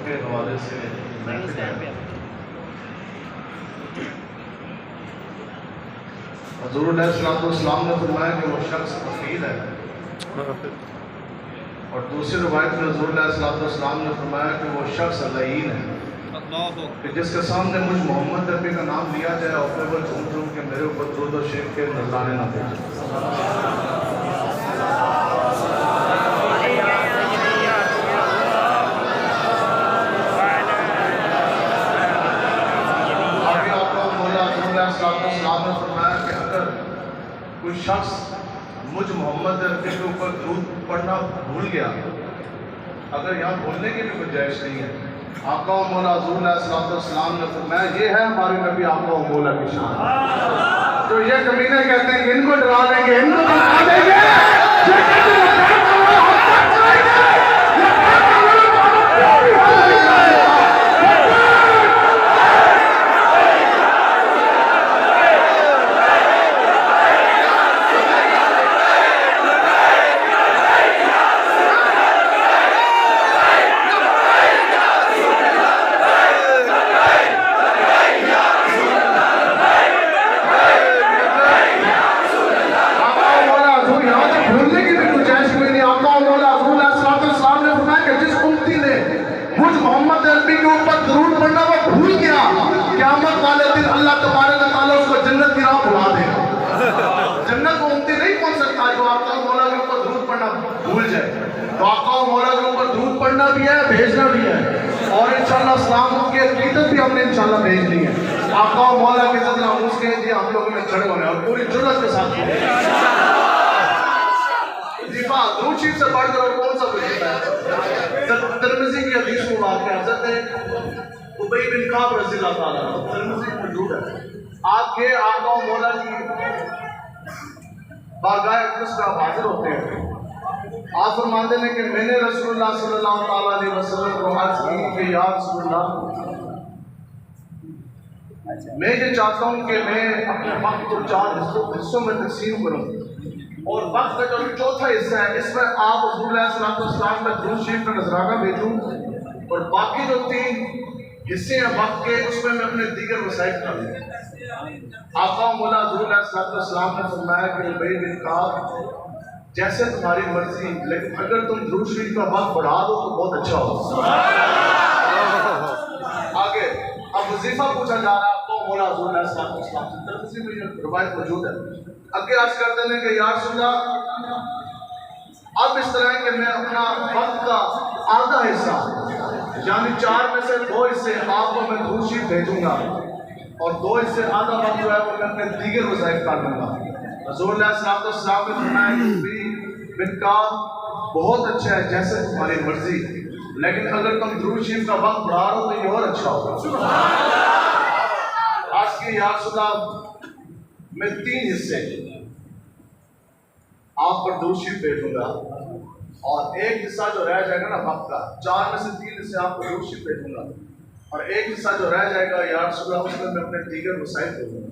کے حوالے سے حضور علیہ السلام نے فرمایا کہ وہ شخص بخیل ہے، اور دوسری روایت میں حضور علیہ السلام نے فرمایا کہ وہ شخص لعین ہے کہ جس کے سامنے مجھ محمد نبی کا نام لیا جائے اور پھر وہ جھوم جھوم کے میرے اوپر درود و شریف کے نذرانے نہ بھیجے۔ السلام نے فرمایا کہ اگر کوئی شخص مجھ محمد عربی کے اوپر درود پڑھنا بھول گیا، اگر یہاں بھولنے کی بھی گنجائش نہیں ہے، آقا و مولا حضور علیہ السلام نے فرمایا یہ ہے ہمارے نبی آقا و مولا کی شان۔ جو یہ کمینے کہتے ہیں کہ ان کو ڈرا دیں گے، ان کو ڈرا دیں گے، بھی ہے بھیجنا بھی ہے، اور انشاءاللہ اسلام کی عقیدت بھی ہم نے انشاءاللہ بھیج لی ہے۔ آقا و مولا کے صدر ناموس کے جی ہم لوگوں میں کھڑے ہوئے اور پوری جرأت کے ساتھ وظیفہ درود شریف سے پڑھ کر اور کون سا وظیفہ ہے؟ ترمذی کی حدیث میں واقع حضرت ابی بن کعب رضی اللہ تعالیٰ ترمذی میں موجود ہے، آپ کے آقا و مولا کی بارگاہ اقدس میں آپ حاضر ہوتے ہیں۔ آپ فرماتے ہیں کہ میں نے رسول اللہ صلی اللہ علیہ وسلم کو عرض کی کہ یا رسول اللہ، میں یہ چاہتا ہوں کہ میں اپنے وقت کو 4 حصوں میں تقسیم کروں، اور وقت کا جو چوتھا حصہ ہے اس میں آپ حضور علیہ السلام کا درود شریف کا نذرانہ بھیجوں، اور باقی جو 3 حصے ہیں وقت کے اس میں اپنے دیگر وسائل کر دوں۔ آقا مولا حضور علیہ السلام نے فرمایا کہ ابی بن کعب جیسے تمہاری مرضی، لیکن اگر تم درود شریف کا وقت بڑھا دو تو بہت اچھا ہو۔ آگے اب وظیفہ پوچھا جا رہا ہے آپ کو مولا حضور علیہ السلام سے، ترمذی میں یہ روایت موجود ہے۔ آگے عرض کرتے ہیں کہ یا رسول اللہ، اب اس طرح ہے کہ میں اپنا وقت کا آدھا حصہ یعنی 4 میں سے 2 حصے آپ کو میں درود شریف بھیجوں گا، اور 2 حصے آدھا وقت جو ہے وہ میں اپنے دیگر وظائف کر لوں گا۔ حضور علیہ السلام نے فرمایا کہ بن کعب بہت اچھا ہے جیسے تمہاری مرضی، لیکن اگر تم درود شریف کا وقت بڑھا رہو تو یہ اور اچھا ہوگا۔ آج کے یا رسول اللہ میں 3 حصے آپ پر درود شریف بھیجوں گا، اور 1 حصہ جو رہ جائے گا نا وقت کا، 4 میں سے 3 حصے آپ کو درود شریف بھیجوں گا، اور 1 حصہ جو رہ جائے گا یا رسول اللہ اس میں اپنے دیگر وسائل دوں گا۔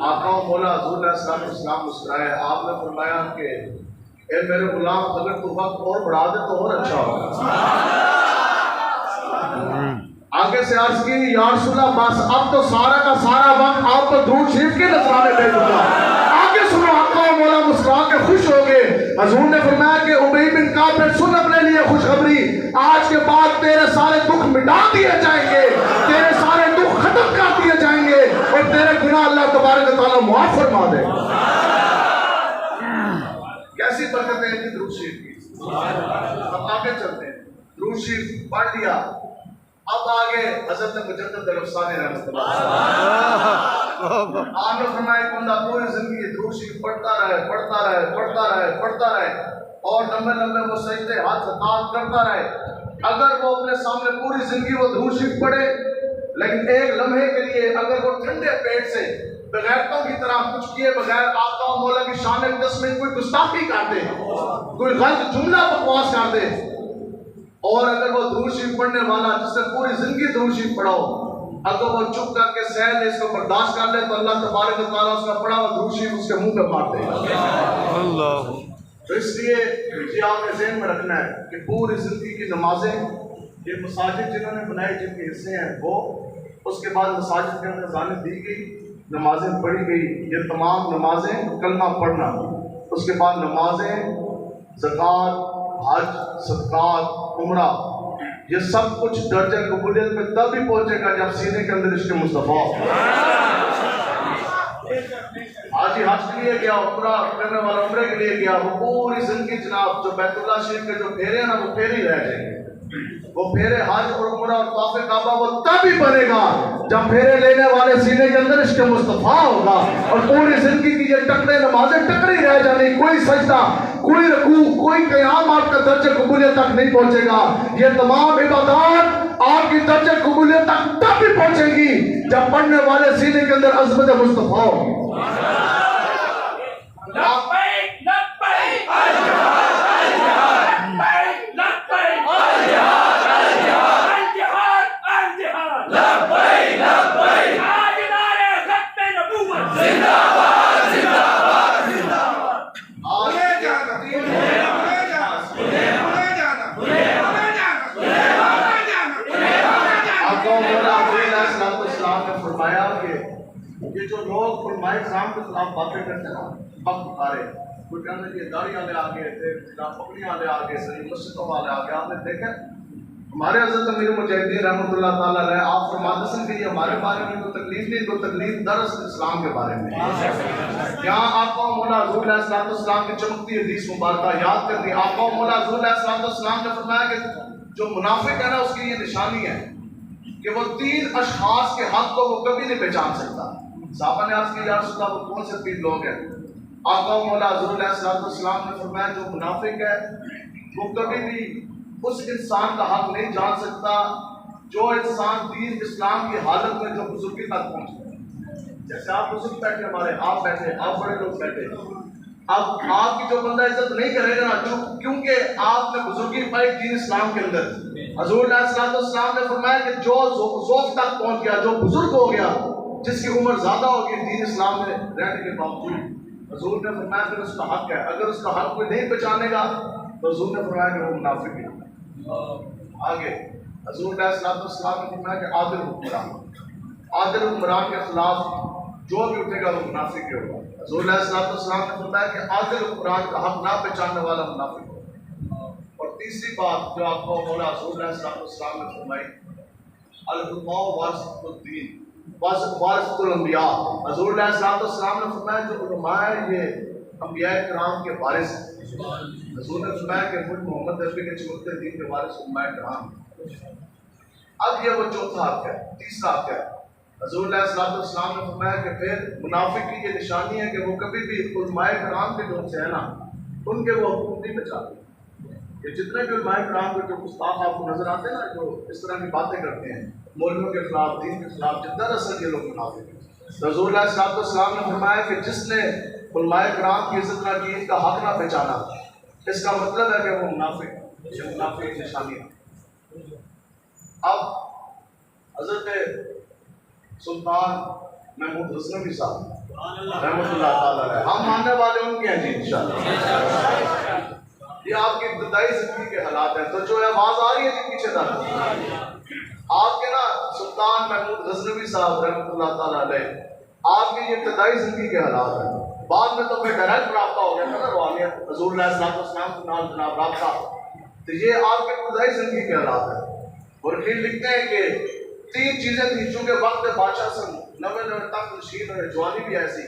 آقا و مولا حضور علیہ السلام مسکرائے، آپ نے فرمایا کہ اے میرے غلام اگر تو وقت اور بڑھا دے تو اور اچھا ہوگا۔ آگے سے عرض کی یا رسول اللہ بس اب تو سارا کا سارا وقت آپ کو درود شریف کے نذرانے بھیجوں گا۔ آگے سنو، آقا و مولا مسکرا کے خوش ہو گئے۔ حضور نے فرمایا کہ ابی بن کعب نے سن اپنے لیے خوشخبری، آج کے بعد تیرے سارے دکھ مٹا دیے جائیں گے، تیرے سارے دکھ ختم کر دیے جائیں گے، اور تیرے گناہ اللہ تبارک و تعالیٰ معاف فرما دے گا۔ کیسی برکتیں ہیں درود شریف کی۔ اب آگے چلتے ہیں، درود شریف پڑھ لیا، اب آگے حضرت مجدد الافسانی رحمۃ اللہ آپ نے فرمایا کہ بندہ پوری زندگی درود شریف پڑھتا رہے پڑھتا رہے پڑھتا رہے پڑھتا رہے، اور لمبے لمبے وہ سجدے ہاتھ ہاتھ کرتا رہے۔ اگر وہ اپنے سامنے پوری زندگی وہ درود شریف پڑھے، لیکن ایک لمحے کے لیے اگر وہ ٹھنڈے پیٹ سے بغیرتوں کی طرح کچھ کیے بغیر آقا و مولا کی شان اقدس میں کوئی گستاخی کر دے، کوئی غلط جملہ بکواس کر دے، اور اگر وہ درود شریف پڑھنے والا جس نے پوری زندگی درود شریف پڑھا ہو، اگر وہ چپ کر کے سہ لے، اس کو برداشت کر لے، تو اللہ تبارک و تعالیٰ اس کا پڑھا ہوا درود شریف اس کے منہ پہ مار دے گا۔ تو اس لیے یہ آپ نے ذہن میں رکھنا ہے کہ پوری زندگی کی نمازیں، یہ مساجد جنہوں نے بنائی جن کے حصے ہیں وہ، اس کے بعد مساجد کے اندر ضانت دی گئی، نمازیں پڑھی گئی، یہ تمام نمازیں کلمہ پڑھنا، اس کے بعد نمازیں، زکوٰۃ، حج، صدقات، عمرہ، یہ سب کچھ درجہ قبولیت میں تب ہی پہنچے گا جب سینے کے اندر عشق مصطفیٰ حاجی حج کے لیے گیا، عمرہ کرنے والا عمرے کے لیے گیا، وہ پوری زندگی جناب جو بیت اللہ شریف کے جو پھیرے ہیں نا وہ پھیرے ہی رہ جائیں گے، وہ پھیرے حج اور عمرہ اور طواف کعبہ وہ تب ہی بنے گا جب پھیرے لینے والے سینے کے اندر عشق مصطفیٰ ہوگا، اور پوری زندگی کی یہ ٹکرے نمازیں ٹکری رہ جانی، کوئی سجدہ، کوئی رکوع، کوئی قیام آپ کا درجہ قبولیت تک نہیں پہنچے گا۔ یہ تمام عبادات آپ کی درجہ قبولیت تک تب بھی پہنچے گی جب پڑھنے والے سینے کے اندر عظمت مصطفیٰ ہوگی۔ یہ جو لوگ علماء کرام کے خلاف باتیں کرتے ہیں نا، وقت اٹھارے، کوئی کہتے ہیں یہ داڑھی والے آ گئے تھے، پگڑیاں والے آ گئے تھے، مسجدوں والے آ گئے، آپ نے دیکھا ہمارے حضرت امیر المجاہدین رحمۃ اللہ تعالیٰ علیہ آپ فرماتے ہیں کہ یہ ہمارے بارے میں کوئی تکلیف نہیں، کوئی تکلیف دراصل اسلام کے بارے میں۔ یہاں آقا مولا حضور علیہ السلام کی چمکتی حدیث مبارکہ یاد کر دی، آقا مولا حضور علیہ السلام نے فرمایا کہ جو منافق ہے نا اس کی یہ نشانی ہے کہ وہ 3 اشخاص کے حق کو وہ کبھی نہیں پہچان سکتا۔ صحابہ نے عرض کی یا رسول اللہ وہ کون سے 3 لوگ ہیں؟ آقا مولا حضور علیہ السلام نے فرمایا جو منافق ہے وہ کبھی بھی اس انسان کا حق نہیں جان سکتا جو انسان دین اسلام کی حالت میں جو بزرگی تک پہنچتا ہے۔ جیسے آپ بزرگ بیٹھے، ہمارے آپ بیٹھے، آپ بڑے لوگ بیٹھے، اب آپ کی جو بندہ عزت نہیں کرے گا نا کیونکہ آپ نے بزرگی پائی دین اسلام کے اندر۔ حضور علیہ السلام نے فرمایا کہ جو ذوق تک پہنچ گیا، جو بزرگ ہو گیا، جس کی عمر زیادہ ہوگی دین اسلام میں رہنے کے باوجود، حضور نے فرمایا کہ اس کا حق ہے، اگر اس کا حق کوئی نہیں پہچانے گا تو حضور نے فرمایا کہ وہ منافق ہے۔ آگے حضور علیہ السلام نے فرمایا کہ عادل حکمران کے خلاف جو بھی اٹھے گا وہ منافق ہی ہوگا۔ حضور علیہ السلام نے فرمایا کہ عادل حکمران کا حق نہ پہچاننے والا منافق ہوگا۔ اور تیسری بات جو آپ کو مولا حضور علیہ السلام نے فرمائی، العلماء ورثۃ الدین وارثۃ الانبیاء۔ حضور علیہ السلام نے فرمایا جو علماء ہیں یہ انبیاء کرام کے وارث ہیں۔ حضور نے فرمایا کہ مجھ محمد نبی کے چمکتے دین کے وارث علماء کرام ہیں۔ اب یہ وہ چوتھا حق ہے۔ تیسرا حق ہے، حضور علیہ السلام نے فرمایا کہ پھر منافق کی یہ نشانی ہے کہ وہ کبھی بھی علماء کرام کے جو سے ہے نا ان کے وہ حقوق نہیں بچاتے۔ یہ جتنے بھی علماء کرام کے جو گستاخ آپ کو نظر آتے ہیں نا جو اس طرح کی باتیں کرتے ہیں مولویوں کے خلاف، دین کے خلاف، دراصل یہ لوگ منافق ہیں۔ حضور علیہ السلام نے فرمایا کہ جس نے علماء کرام کی عزت نہ کی، ان کا حق نہ پہچانا، اس کا مطلب ہے کہ وہ منافق، یہ منافق نشانی ہے۔ اب حضرت سلطان محمود غزنوی صاحب رحمۃ اللہ تعالیٰ علیہ، ہم ماننے والے ان کے ہیں جی انشاءاللہ۔ یہ آپ کی ابتدائی زندگی کے حالات ہیں، تو جو آواز آ رہی ہے جی پیچھے تک، آپ کے نا سلطان محمود غزنوی صاحب رحمۃ اللہ تعالیٰ علیہ، آپ کی یہ ابتدائی زندگی کے حالات ہیں۔ بعد میں تو پھر ڈائریکٹ رابطہ ہو گیا تھا نا روحانیت، حضور علیہ السلام کے نام جناب رابطہ، تو یہ آپ کی ابتدائی زندگی کے حالات ہیں۔ اور پھر لکھتے ہیں کہ 3 چیزیں تھیں چونکہ وقت بادشاہ سن نوے تک نشین اور جوانی بھی ایسی،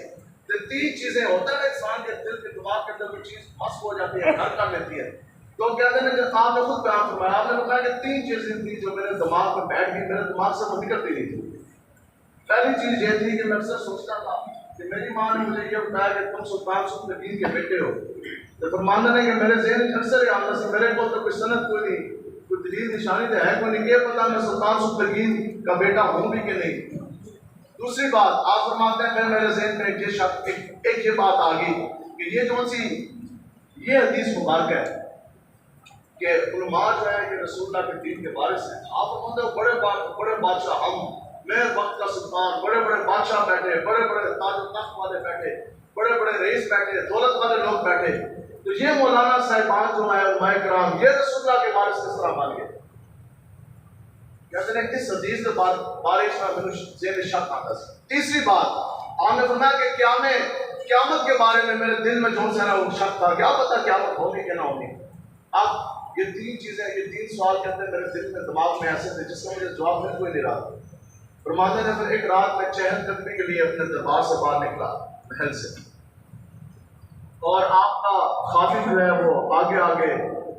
تو 3 چیزیں ہوتا ہے نا انسان کے دل کے دماغ کے اندر کوئی چیز مست ہو جاتی ہے، گھر کر لیتی ہے، تو کہتے ہیں کہ آپ نے خود بیان فرمایا، آپ نے بتایا کہ 3 چیزیں تھیں جو میرے دماغ میں بیٹھ گئی، میرے دماغ سے وہ نکلتی نہیں تھی۔ پہلی چیز یہ تھی کہ میں اکثر سوچتا تھا کہ میری ماں نے مجھے یہ بتایا کہ تم سلطان سلطان الدین کے بیٹے ہو، تو فرماندہ نے کہ میرے ذہن اکثر یہ آتا ہے میرے کو تو کوئی سند کوئی نہیں، کوئی دلیل نشانی تو ہے کوئی نہیں، یہ پتا میں سلطان سلطان الدین کا بیٹا ہوں بھی کہ نہیں۔ دوسری بات آپ فرماتے ہیں پھر میرے ذہن میں ایک یہ بات آ گئی کہ یہ جو سی یہ حدیث مبارک ہے کہ علماء جو ہے یہ رسول اللہ کے دین کے وارث ہیں۔ آپ فرماتے ہیں بڑے بادشاہ ہم، میرے وقت کا سلطان، بڑے بڑے بادشاہ بیٹھے، بڑے بڑے تاج و تخت والے بیٹھے، بڑے بڑے رئیس بیٹھے، دولت والے لوگ بیٹھے، تو یہ مولانا صاحبان جو ہیں علماء کرام یہ رسول اللہ کے وارث کس طرح مان گئے؟ کہتے ہیں اس حدیث کے بعد بارش میں میرے ذہن شک آتا ہے. تیسری بات آپ نے فرمایا کہ قیامت کے بارے میں میرے دل میں جو سا وہ شک تھا، کیا پتا قیامت ہوگی کہ نہ ہوگی. اب یہ تین چیزیں، یہ تین سوال کہتے ہیں میرے دل میں دماغ میں ایسے تھے جس کا مجھے جواب مل کوئی نہیں رہا. فرماتے ہیں پھر ایک رات میں چہل قدمی کے لیے اپنے دربار سے باہر نکلا محل سے، اور آپ کا خادم جو ہے وہ آگے آگے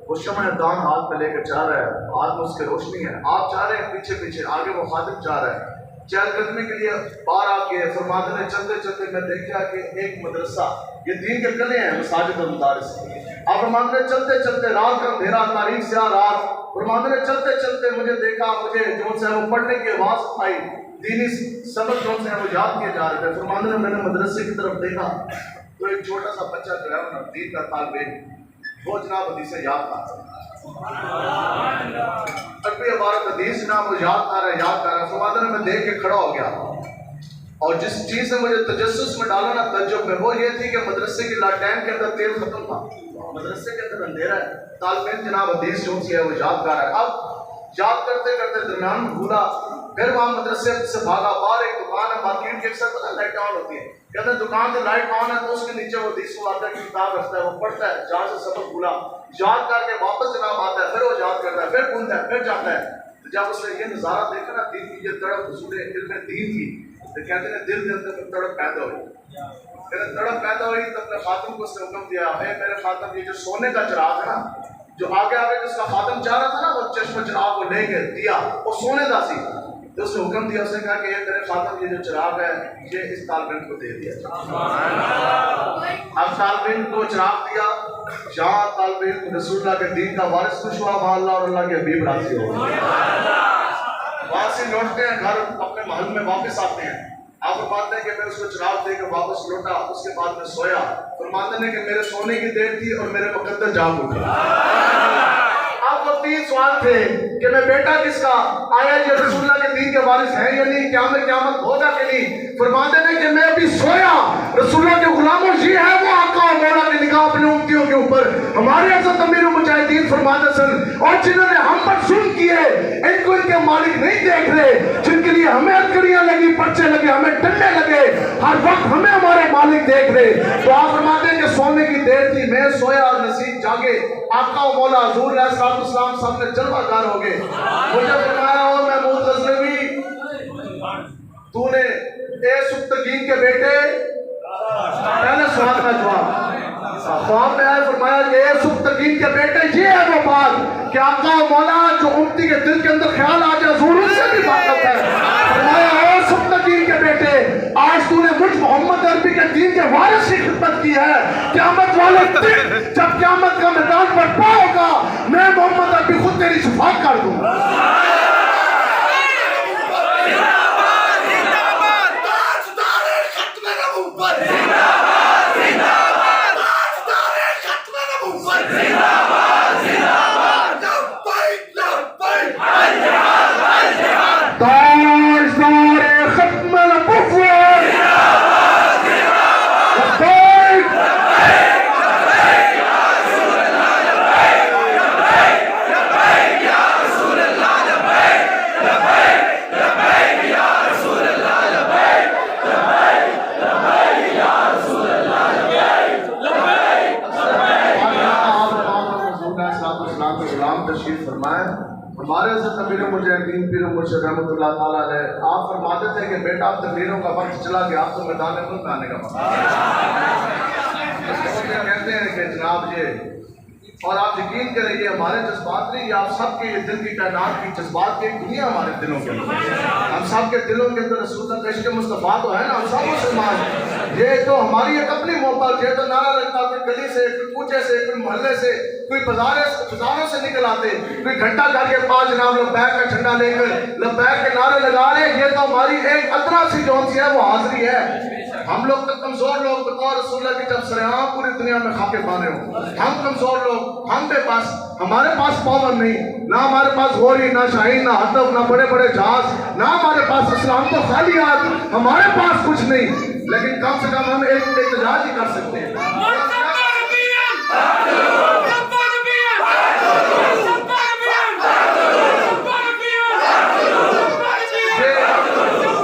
وہ شمع دان ہاتھ میں لے کر جا رہا ہے، ہاتھ میں اس کی روشنی ہے، آپ جا رہے ہیں پیچھے پیچھے، آگے وہ خادم جا رہا ہے چہل قدمی کے لیے باہر آ کے. فرماتے ہیں چلتے چلتے میں دیکھا کہ ایک مدرسہ، یہ دین کے قلعے ہیں مساجد اور مدارس. آپ فرماتے ہیں چلتے چلتے رات کا اندھیرا، تاریک سیاہ رات، فرماتے ہیں چلتے چلتے مجھے دیکھا، مجھے جو ہے وہ پڑھنے کی آواز آئی، دینی سبق جو ہے وہ یاد کیے جا رہے تھے. فرماتے ہیں میں نے مدرسے کی طرف دیکھا تو ایک چھوٹا سا بچہ جو ہے دین کا طالب علم، وہ جناب حدیث یاد تھا، عربی عبارت حدیث جناب وہ یاد کر رہا ہے. فرماتے ہیں میں دیکھ کے کھڑا ہو گیا، اور جس چیز نے مجھے تجسس میں ڈالا نا تعجب میں، وہ یہ تھی کہ مدرسے کی لاٹین کے اندر تیل ختم تھا، مدرسے کے اندر اندھیرا ہے، طالب علم جناب حدیث جو سی ہے وہ یاد کر رہا ہے. اب یاد کرتے کرتے درمیان میں بھولا، پھر وہاں مدرسے سے بھاگا. باہر ایک دکان ہے مارکیٹ کے، اکثر پتہ لائٹ آن ہوتی ہے، کہتے ہیں دکان سے لائٹ آن ہے تو اس کے نیچے وہ حدیث والا کی کتاب رکھتا ہے، وہ پڑھتا ہے، جہاں سے سبق بھولا یاد کر کے واپس جناب آتا ہے، پھر وہ یاد کرتا ہے، پھر بھولتا ہے، پھر جاتا ہے. جب اس نے یہ نظارہ دیکھا نا دین کی یہ تڑپ حصول علم دین کی، تو کہتے ہیں دل کے اندر تڑپ پیدا ہوئی. جب تڑپ پیدا ہوئی تو اپنے خاتم کو اس نے حکم دیا، اے میرے خاتم یہ جو سونے کا چراغ ہے نا، جو آگے آگے جس کا خاتم چاہ رہا تھا نا وہ چشم چراغ کو لے کے دیا، وہ سونے کا سی. تو اس نے حکم دیا، اس نے کہا کہ یہ میرے خاتم یہ جو چراغ ہے یہ اس طالب علم کو دے دیا. اب طالب علم کو چراغ دیا، جہاں طالب علم رسول اللہ کے دین کا وارث خوش ہوا، وہاں اللہ اور اللہ کے حبیب راضی ہو. وہاں سے لوٹتے ہیں گھر، اپنے محل میں واپس آتے ہیں. آپ فرماتے ہیں کہ میں اس کو چراغ دے کے واپس لوٹا، اس کے بعد میں سویا. فرماتے ہیں کہ میرے سونے کی دیر تھی اور میرے مقدر جاگ اٹھے. آپ کو تین سوال تھے کہ میں بیٹا کس کا، آیا یہ رسول اللہ کے دین کے وارث ہیں یا نہیں، قیامت ہوگا کہ نہیں. فرماتے ہیں کہ میں بھی سویا، رسول اللہ کے غلاموں یہ ہے وہ آقا و مولا کی نگاہ اپنے امتیوں کے اوپر. ہمارے حضرت امیر المجاہدین فرماتے سن، اور جنہوں نے ہم پر ظلم کیے ان کو ان کے مالک نہیں دیکھ رہے، جن کے لیے ہمیں ہتھکڑیاں لگی، پرچے لگے، ہمیں ڈنڈے لگے، ہر وقت ہمیں ہمارے مالک دیکھ رہے. تو آپ فرماتے ہیں کہ سونے کی دیر تھی، میں سویا اور نصیب جاگے، آقا و مولا حضور علیہ السلام سامنے جلوہ گار ہو گئے. مجھے فرمایا اور محمود غزنوی تو نے اے سبتگین کے بیٹے، پہلے سوال کا جواب خواب میں آئے، فرمایا کہ اے سبتگین کے بیٹے یہ ہے وہ بات کہ آقا و مولا جو امتی کے دل کے اندر خیال آ جائے حضور ان سے بھی واقف ہے. فرمایا اے سبتگین کے بیٹے آج تو نے مجھ محمد عربی کے دین کے وارث کی خدمت کی ہے، قیامت والے دن جب قیامت کا میدان برپا ہوگا میں محمد عربی خود تیری شفاعت کر دوں گا. ہمارے حضرت امیر المجاہدین پیر مرشد رحمۃ اللہ تعالیٰ علیہ آپ فرماتے تھے کہ بیٹا اب تقریروں کا وقت چلا گیا، آپ تو میدان ملک میں آنے کا وقت. کہتے ہیں کہ جناب یہ، اور آپ یقین کریں یہ ہمارے جذبات نہیں، یہ آپ سب کے یہ دل کی کائنات کی جذبات کی ایک دنیا ہمارے دلوں کے اندر، ہم سب کے دلوں کے اندر رسول اللہ کا عشق مصطفیٰ تو ہے نا، ہم سب مسلمان. یہ تو ہماری ایک اپنی محبت، یہ تو نعرہ لگتا کوئی گلی سے، کوئی کوچے سے، کوئی محلے سے، کوئی بازاروں سے نکل آتے، کوئی گھنٹہ گھر کے پاس جناب لبیک کا جھنڈا لے کر لبیک کے نعرے لگا رہے. یہ تو ہماری ایک ادنا سی جون سی ہے وہ حاضری ہے. ہم لوگ تو کمزور لوگ بطور رسول اللہ کی جب سرعام پوری دنیا میں خاکے بانے ہوں، ہم کمزور لوگ، ہم بے پاس، ہمارے پاس پاور نہیں، نہ ہمارے پاس غوری، نہ شاہین، نہ ہدف، نہ بڑے بڑے جہاز، نہ ہمارے پاس اسلام تو خالی ہاتھ، ہمارے پاس کچھ نہیں، لیکن کم سے کم ہم ایک احتجاج ہی کر سکتے ہیں.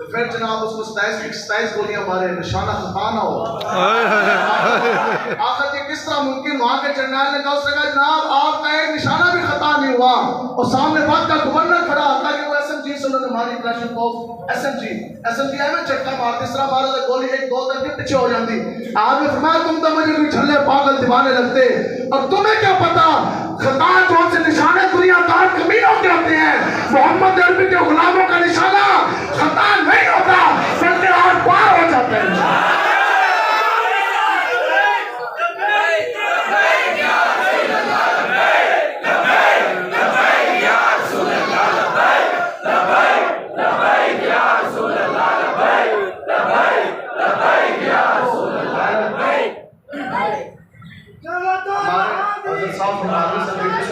تو پھر جناب اس کو 27 گولیاں مارے، نشانہ خطا نہ ہو۔ آخر یہ کس طرح ممکن؟ وہاں کے جنرل نے کہا، اس نے کہا جناب آپ کا ایک نشانہ بھی خطا نہیں ہوا، اور سامنے بات کا گورنر کھڑا تھا کہ وہ SMG سے انہوں نے ماری، کلاشنکوف SMG میں چٹکا مارتے، اس طرح مارا تھا گولی 1-2 تک کے پیچھے ہو جاتی۔ آپ نے فرمایا تم تو مجھے کوئی چھلے پاگل دیوانے لگتے، اور تمہیں کیا پتا خطا کون سے نشانے دنیا دار کمینوں کے ہوتے ہیں۔ محمد عربی کے غلاموں کا نشانہ خطا نہیں ہوتا، بلکہ آر پار ہو جاتے ہیں۔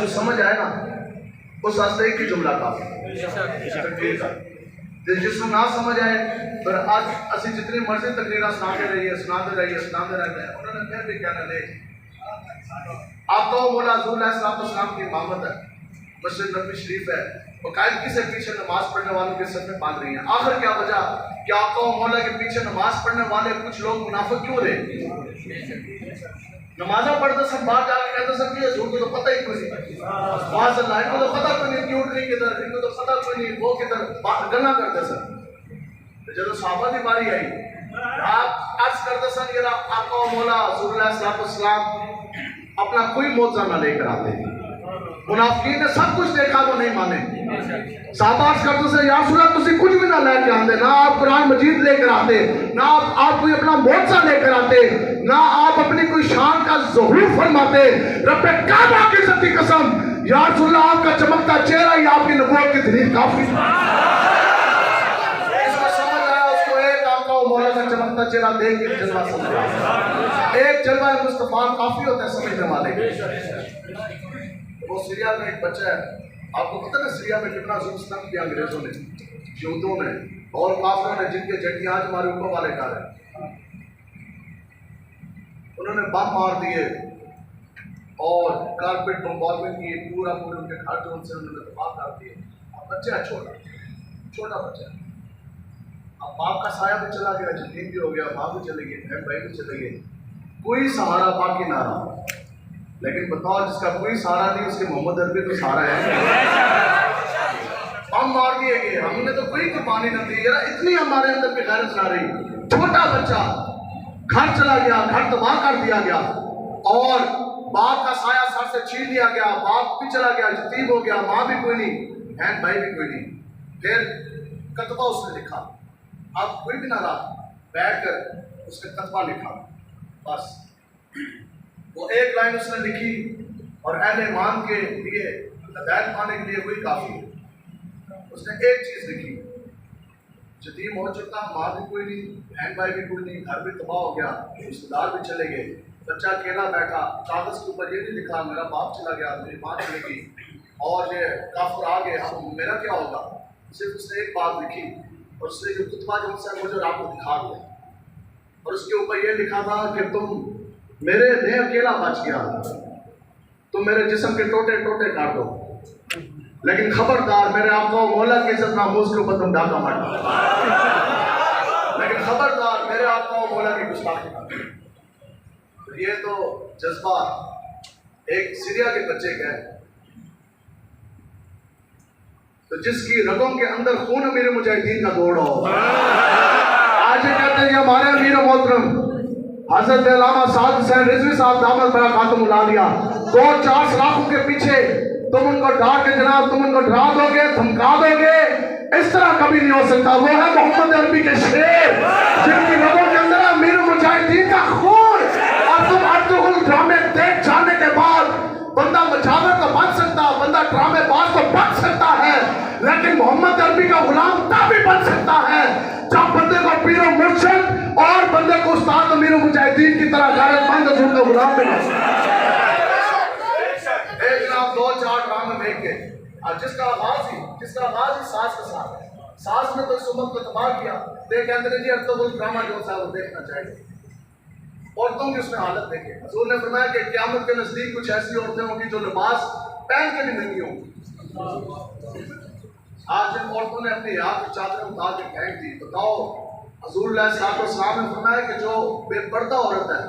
سمجھ آئے نا اس واسطے ایک ہی جملہ کافی، جس کو نہ سمجھ آئے پھر آج اسی جتنی مرضی تقریرہ سناتے رہیے انہوں نے پھر بھی کہنا نہیں۔ آپ تو مولا حضور علیہ السلام کی امامت ہے، مسجد نبوی شریف ہے، باقاعدگی سے پیچھے نماز پڑھنے والوں کے سر میں باندھ رہی ہیں۔ آخر کیا وجہ کہ آپ کو مولا کے پیچھے نماز پڑھنے والے کچھ لوگ منافق کیوں رہے؟ نمازہ پڑھتے سب باہر جا کے کہتے سب کہ حضور کو تو پتہ ہی کوئی نہیں، معاذ اللہ ان کو تو پتہ کوئی نہیں، کیوں نہیں کدھر، ان کو تو پتہ کوئی نہیں وہ کدھر، گنا کرتے سب۔ جب صحابہ کی باری آئی آپ عرض کرتے سن کہ آپ کو مولا حضور علیہ السلام اپنا کوئی معجزہ نہ لے کر آتے، منافقین نے سب کچھ دیکھا وہ نہیں مانے۔ صحابہ عرض کرتے سے یا رسول اللہ تسی کچھ بھی نہ لے کے آتے، نہ آپ قرآن مجید لے کر آتے، نہ آپ کوئی اپنا معجزہ لے کر آتے، نہ آپ اپنی کوئی شان کا ظہور فرماتے۔ رب کعبہ کی عزت کی قسم یا رسول اللہ آپ کا چمکتا چہرہ ہی آپ کی نبوت کی دلیل کافی۔ اس کو سمجھ آیا، اس کو ایک آقا و مولا کا چمکتا چہرہ دیکھ کے جلوہ سمجھ آیا، ایک جلوہ مصطفیٰ کافی ہوتا ہے سمجھنے والے۔ وہ سیریا میں ایک بچہ ہے، آپ کو پتہ ہے سیریا میں کتنا ظلم ستم کیا انگریزوں نے، یہودوں نے اور کافروں نے، جن کے جھنڈے آج ہمارے اوپر والے کار ہیں، انہوں نے بم مار دیے اور کارپیٹ بمبارمنٹ کی، پورا ان کے گھر جو ان سے انہوں نے تباہ کر دیے۔ اب بچہ ہے چھوٹا بچہ ہے، اب باپ کا سایہ بھی چلا گیا، جتین بھی ہو گیا، ماں بھی چلے گئے، بہن بھائی بھی چلے گئے، کوئی سہارا باقی نہ رہا۔ لیکن بتاؤ جس کا کوئی سہارا نہیں اس کے محمد عربی تو سہارا ہے۔ ہم مار دیے گئے، ہم نے تو کوئی قربانی نہ دی، اتنی ہمارے اندر کی غیرت نہ رہی۔ چھوٹا بچہ گھر چلا گیا، گھر تباہ کر دیا گیا، اور باپ کا سایہ سر سے چھین لیا گیا، باپ بھی چلا گیا، یتیم ہو گیا، ماں بھی کوئی نہیں، بہن بھائی بھی کوئی نہیں۔ پھر کتبہ اس نے لکھا، اب کوئی بھی نہ رہا، بیٹھ کر اس نے کتبہ لکھا، بس وہ ایک لائن اس نے لکھی اور اہل ایمان کے لیے ہدایت پانے کے لیے وہی کافی ہے۔ اس نے ایک چیز لکھی، یتیم ہو چکا، ماں بھی کوئی نہیں، بہن بھائی بھی کوئی نہیں، گھر بھی تباہ ہو گیا، رشتے دار بھی چلے گئے، بچہ اکیلا بیٹھا، کاغذ کے اوپر یہ نہیں لکھا میرا باپ چلا گیا، میری ماں چلے گئی اور یہ کافر آ گئے، اب میرا کیا ہوگا۔ صرف اس نے ایک بات لکھی، اور اس نے جو کتبہ جو مجھ سے مجھے آپ کو دکھا دیا، اور اس کے اوپر یہ لکھا تھا کہ تم میرے میں اکیلا بچ گیا، تم میرے جسم کے ٹوٹے ٹوٹے کاٹ دو، لیکن خبردار میرے آقا و مولا کی عزت ناموز کے اوپر تم ڈاکہ مت ڈالو، لیکن خبردار میرے آقا و مولا کی گستاخی نہ کرو۔ یہ تو جذبہ ایک سیریا کے بچے کا ہے، تو جس کی رگوں کے اندر خون امیر مجاہدین کا دوڑ ہو۔ آج یہ کہتے ہیں کہ ہمارے امیر محترم حضرت علامہ سعد حسین رضوی صاحب دامت برکاتہم العالیہ 2-4 سلاخوں کے پیچھے تم ان کو ڈھا کے جناب تم ان کو ڈرا دو گے، دھمکا دو گے، اس طرح کبھی نہیں ہو سکتا۔ وہ ہے محمد عربی کے شیر جن کی رگوں کے اندر امیر مجاہدین کا خون، اور تم ارطغرل ڈرامے دیکھ جانے کے بعد بندہ مجاور تو بن سکتا، بندہ ڈرامے باز تو بن سکتا ہے، لیکن محمد عربی کا غلام تب بھی بن سکتا ہے جب بندے کو پیر و مرشد اور بندے کو استاد امیر مجاہدین کی طرح غیرت مند حضور کا غلام بنا۔ ایک جناب 2-4 ڈرامے دیکھ کے جس کا آغاز ہی ساز کے ساتھ ہے، ساز نے تو اس امت کو تباہ کیا۔ دیکھ کہتے ہیں جی ارطغرل ڈرامہ جو ہے وہ دیکھنا چاہیے، عورتوں کی اس میں حالت دیکھیں۔ حضور نے فرمایا کہ قیامت کے نزدیک کچھ ایسی عورتیں ہوں گی جو لباس پہن کے بھی نہیں ہوں گی، آج ان عورتوں نے اپنی یاد کی چادریں اتار کے پھینک دی. بتاؤ حضور علیہ السلام نے فرمایا کہ جو بے پردہ عورت ہے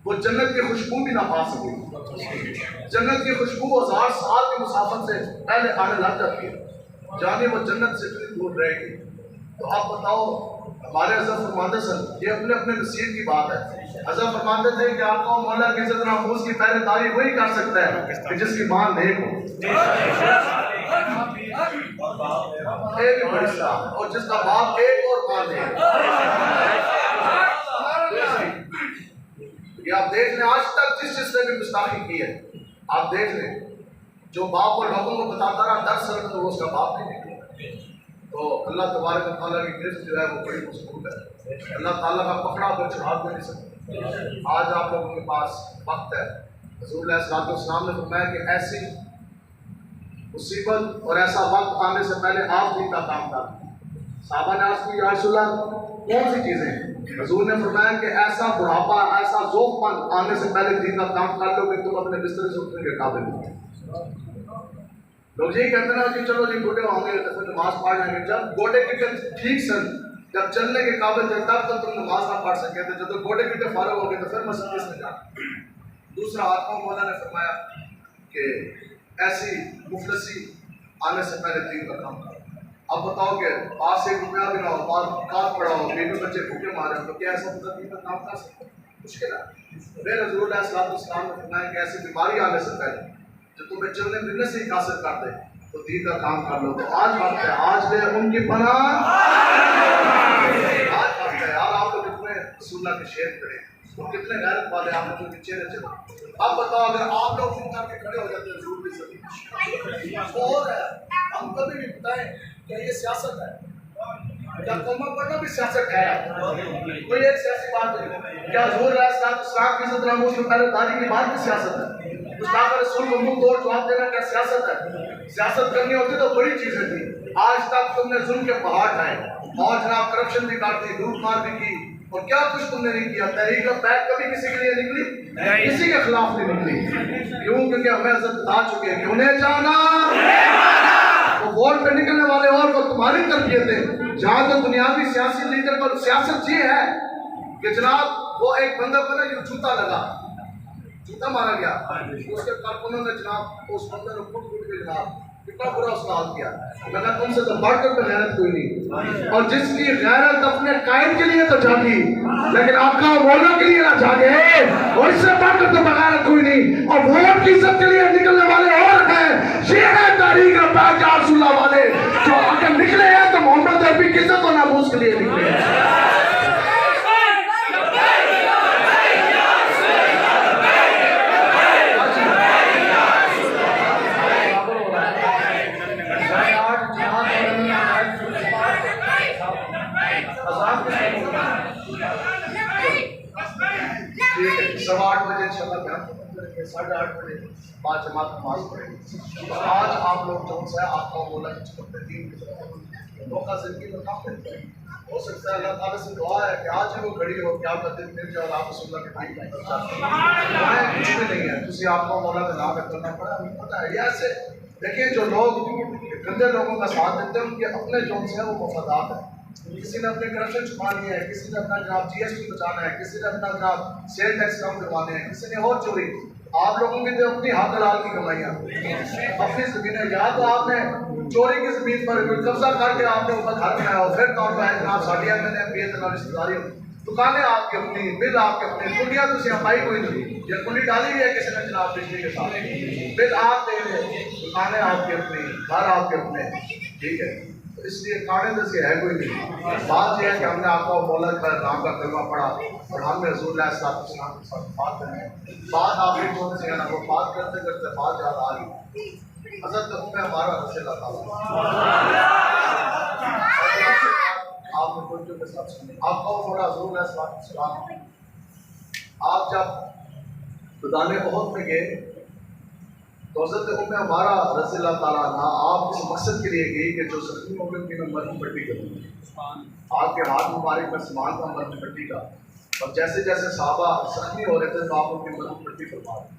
وہ جنت کی خوشبو بھی نہ پا سکے. جنت کی خوشبو 1000 سال کی مسافت سے پہلے آنے لگ جاتی ہے، جانے وہ جنت سے اتنی دور رہے گی. تو آپ بتاؤ ہمارے حضرت فرماتے سن، یہ اپنے اپنے نصیب کی بات ہے. حضرت فرماتے تھے کہ آپ کو مولا کی عزت ناموز کی پہرے داری وہی کر سکتا ہے کہ جس کی ماں نیک ہو، ایک بڑی صاحب، اور جس کا باپ ایک اور ماں نیک. یہ آپ دیکھ لیں آج تک جس نے بھی گستاخی کی ہے، آپ دیکھ لیں جو باپ اور لوگوں کو بتاتا رہا 10 سال میں تو وہ اس کا باپ نہیں نکلا. تو اللہ تبارک و تعالیٰ کی گرفت جو ہے وہ بڑی مضبوط ہے. اللہ تعالیٰ کا پکڑا پر چھڑا بھی نہیں سکتے. آج آپ لوگوں کے پاس وقت ہے. حضور علیہ السلام نے فرمایا کہ ایسی مصیبت اور ایسا وقت آنے سے پہلے آپ دین کا کام کر. صحابہ نے عرض کی یا رسول اللہ کون سی چیزیں ہیں؟ حضور نے فرمایا کہ ایسا بڑھاپا، ایسا ذوق پن آنے سے پہلے دین کا کام کر لو کہ تم اپنے بستر سے اٹھنے کے قابل ہو. لوگ یہی کہتے ہیں کہ چلو جی بوڑھے ہوں گے تو پھر نماز پڑھ لیں گے. جب گوڈے کی ٹھیک سن، جب چلنے کے قابل تھے تب تک تم نماز نہ پڑھ سکے تھے. جب گوڈے کی فارغ ہو گئے تو پھر مسجد میں جانا. دوسرا آتما مولا نے فرمایا کہ ایسی مفلسی آنے سے پہلے دین کا کام کرو. اب بتاؤ کہ پاس 1 روپیہ بھی نہ ہو، پاس کام پڑا ہو، بیوی بچے بھوکے مارے ہو، تو کیا ایسا مطلب دین کا کام کر سکتے؟ مشکل ہے. پھر حضور علیہ السلام نے فرمایا کہ ایسی بیماری آنے سے پہلے جو تمہیں چلنے پھرنے سے ہی قاصر کر دے تو دین کا کام کر لو. تو آج وقت ہے، آج لے ان کی پناہ، آج وقت ہے. یار آپ لوگ کتنے رسول اللہ کے شعر پڑھے، وہ کتنے غیرت والے آپ لوگ کے چہرے چلے. اب بتاؤ اگر آپ لوگ فون کر کے کھڑے ہو جاتے ہیں ضرور بھی سبھی اور ہے. ہم کبھی بھی بتائیں کہ یہ سیاست ہے، کیا کلمہ پڑھنا بھی سیاست ہے؟ کوئی ایک سیاسی بات نہیں. کیا حضور علیہ السلام کی عزت ناموز میں پہلے داری کی بات بھی سیاست ہے؟ گستاخ رسول کو منہ توڑ جواب دینا کیا سیاست ہے؟ سیاست کرنی ہوتی تو بڑی چیزیں تھی. آج تک تم نے ظلم کے پہاڑ ڈھائے اور جناب کرپشن بھی کاٹ دی، لوٹ مار بھی کی، اور کیا کچھ تم نے نہیں کیا. تحریک بیت کبھی کسی کے لیے نکلی؟ کسی کے خلاف نہیں نکلی. کیوں؟ کیونکہ ہمیں عزت بتا چکے ہیں کہ انہیں جانا وہ ووٹ پہ نکلنے والے اور وہ تمہاری تربیت ہے. جہاں تو دنیاوی سیاسی لیڈر پر سیاست یہ ہے کہ جناب وہ ایک بندہ پر جو جوتا لگا، جوتا مارا گیا، اس کے کارکنوں نے جناب اس بندے کو کٹ کٹ کے جناب کتنا برا اس کا حال کیا. میں نے تم سے تو بڑھ کر غیرت کوئی نہیں. اور جس کی غیرت اپنے قائد کے لیے تو جاگی لیکن آپ کا مولا کے لیے نہ جاگے، اور اس سے بڑھ کر تو بغیرت کوئی نہیں. اور ووٹ کی عزت کے لیے نکلنے والے اور ہیں. یہ ہے تاریخ رفاق یا رسول اللہ والے جو اگر نکلے ہیں تو محمد عربی کی عزت و ناموز کے لیے نکلے ہیں. سوا 8 بجے انشاءاللہ بیان ختم کریں گے، 8:30 بجے بعد جماعت نماز پڑھیں گے. آج آپ لوگ جو ہے آپ کا مولا کی چکر دین کی طرف موقع زندگی میں کام کرتے ہیں. ہو سکتا ہے اللہ تعالیٰ سے دعا ہے کہ آج ہی وہ گھڑی ہو کہ آپ کا دن مل جائے اور آپ رسول اللہ کے دین میں کچھ بھی نہیں ہے. کسی آپ کو مولا کا نام کرنا پڑا، ہمیں پتہ ہے. یہ ایسے دیکھیں جو لوگ گندے لوگوں کا ساتھ دیتے ہیں ان کے اپنے جو سے وہ مفادات ہیں. کسی نے اپنے کرپشن چھپانی ہے، کسی نے اپنا جناب GST بچانا ہے، کسی نے اپنا جناب سیل ٹیکس کم کروانے ہیں، کسی نے اور چوری. آپ لوگوں کی تو اپنی حق حلال کی کمائیاں اپنی زمینیں. یا تو آپ نے چوری کی زمین پر قبضہ کر کے آپ نے اوپر گھر بنایا ہو، پھر طور پر جناب ساڑی MNA رشتہ داری ہو، دکانیں آپ کی اپنی، بل آپ کے اپنے، کنڈیاں تو پائی کوئی نہیں. یہ کنڈی ڈالی ہوئی ہے کسی نے جناب بجلی کے ساتھ، بل آپ دے دیں، دکانیں آپ کی اپنی، گھر آپ کے اپنے. ٹھیک ہے، اس لیے کانے جیسے ہے کوئی نہیں. بات یہ ہے کہ ہم نے آپ کو مولا کا نام کا کلمہ پڑھا اور ہم نے حضور علیہ السلام کے ساتھ بات کرنی ہے. بات آپ ایک کون سی ہے نا، وہ بات کرتے کرتے بات یاد آ گئی. حضرت میں ہمارا رضی اللہ تعالیٰ آپ نے کوئی جو کے ساتھ سنی آپ کا مولا حضور علیہ السلام. آپ جب بدانے بہت میں گئے تو حضرت ہمارا رضی اللہ تعالیٰ عنہ آپ اس مقصد کے لیے گئی کہ جو زخمی ہو گئے میں مرہم پٹی کروں. آپ کے ہاتھ مبارک میں سامان کا مرہم پٹی کا، اور جیسے جیسے صحابہ زخمی ہو رہے تھے تو آپ ان کی مرہم پٹی فرما رہے.